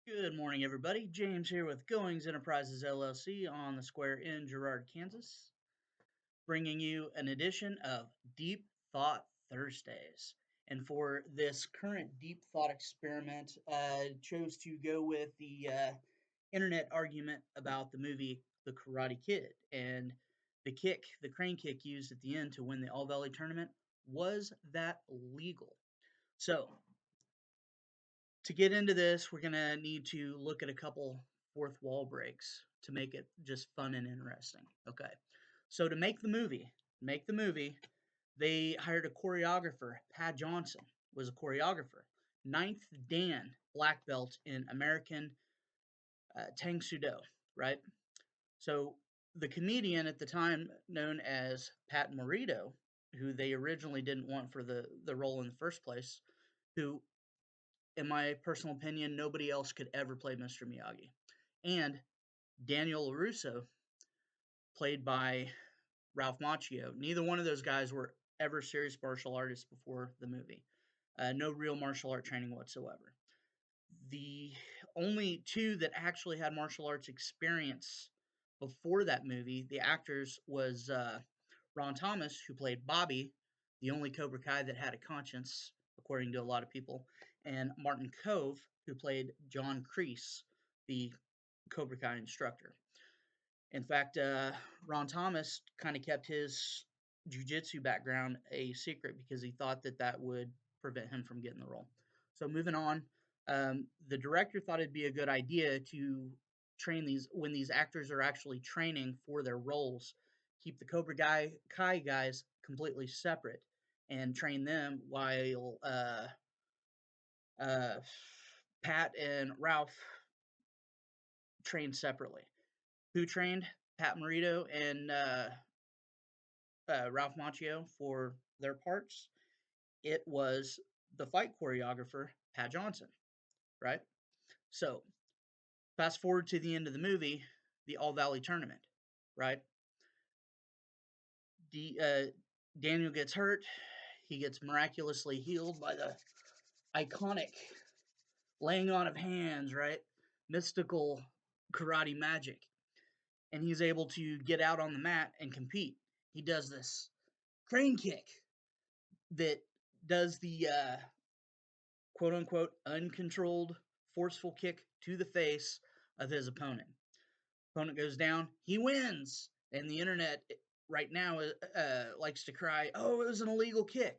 Good morning, everybody. James here with Goings Enterprises LLC on the square in Girard, Kansas, bringing you an edition of Deep Thought Thursdays. And for this current deep thought experiment, I chose to go with the internet argument about the movie The Karate Kid and the crane kick used at the end to win the All Valley tournament. Was that legal? So, to get into this, we're going to need to look at a couple fourth wall breaks to make it just fun and interesting. Okay. So to make the movie, they hired a choreographer. Pat Johnson was a choreographer. Ninth Dan, black belt in American Tang Sudo, right? So the comedian at the time known as Pat Morito, who they originally didn't want for the role in the first place, who in my personal opinion, nobody else could ever play Mr. Miyagi. And Daniel LaRusso, played by Ralph Macchio. Neither one of those guys were ever serious martial artists before the movie. No real martial art training whatsoever. The only two that actually had martial arts experience before that movie, the actors, was Ron Thomas, who played Bobby, the only Cobra Kai that had a conscience, according to a lot of people, and Martin Kove, who played John Kreese, the Cobra Kai instructor. In fact, Ron Thomas kind of kept his jujitsu background a secret because he thought that that would prevent him from getting the role. So moving on, the director thought it'd be a good idea to train these when these actors are actually training for their roles, keep the Kai guys completely separate and train them while uh, Pat and Ralph trained separately. Who trained Pat Morito and Ralph Macchio for their parts? It was the fight choreographer, Pat Johnson, right? So, fast forward to the end of the movie, the All Valley tournament, right? Daniel gets hurt. He gets miraculously healed by the iconic laying on of hands, right? Mystical karate magic. And he's able to get out on the mat and compete. He does this crane kick that does the quote unquote uncontrolled forceful kick to the face of his opponent. Opponent goes down, he wins, and the internet right now likes to cry, "Oh, it was an illegal kick."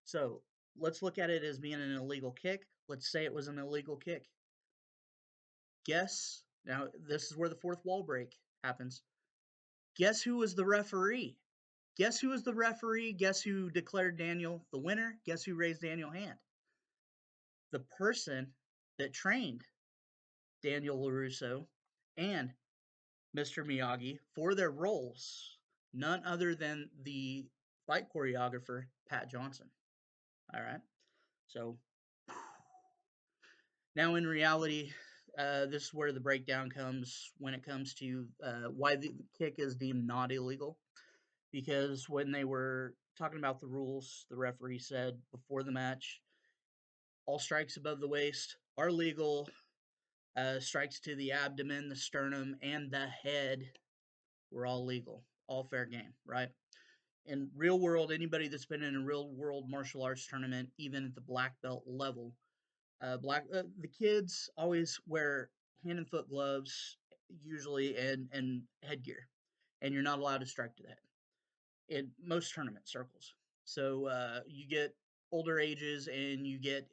So let's look at it as being an illegal kick. Let's say it was an illegal kick. Guess now this is where the fourth wall break happens. Guess who was the referee? Guess who was the referee? Guess who declared Daniel the winner? Guess who raised Daniel's hand? The person that trained Daniel LaRusso and Mr. Miyagi for their roles, none other than the fight choreographer, Pat Johnson. All right. So now in reality, this is where the breakdown comes when it comes to why the kick is deemed not illegal. Because when they were talking about the rules, the referee said before the match, all strikes above the waist are legal. Strikes to the abdomen, the sternum, and the head were all legal, all fair game, right? In real world, anybody that's been in a real world martial arts tournament, even at the black belt level, the kids always wear hand and foot gloves, usually, and headgear, and you're not allowed to strike to the head in most tournament circles. So you get older ages and you get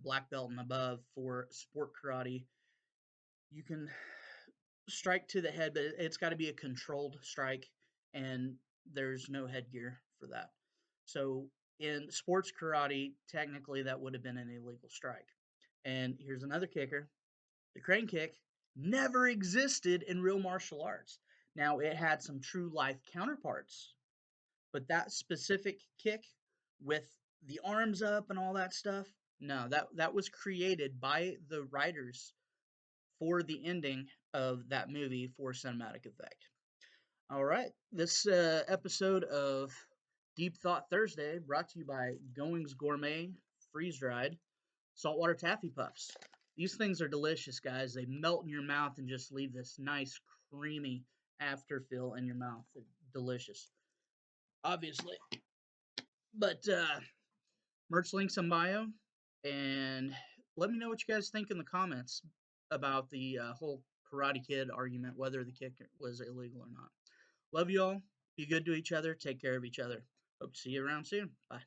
black belt and above for sport karate. You can strike to the head, but it's got to be a controlled strike, and there's no headgear for that. So in sports karate, technically that would have been an illegal strike. And here's another kicker: the crane kick never existed in real martial arts. Now it had some true life counterparts, but that specific kick with the arms up and all that stuff, no, that was created by the writers for the ending of that movie for cinematic effect. All right, this episode of Deep Thought Thursday brought to you by Goings Gourmet Freeze Dried Saltwater Taffy Puffs. These things are delicious, guys. They melt in your mouth and just leave this nice, creamy afterfeel in your mouth. They're delicious, obviously. But merch links in bio, and let me know what you guys think in the comments about the whole Karate Kid argument, whether the kick was illegal or not. Love you all. Be good to each other. Take care of each other. Hope to see you around soon. Bye.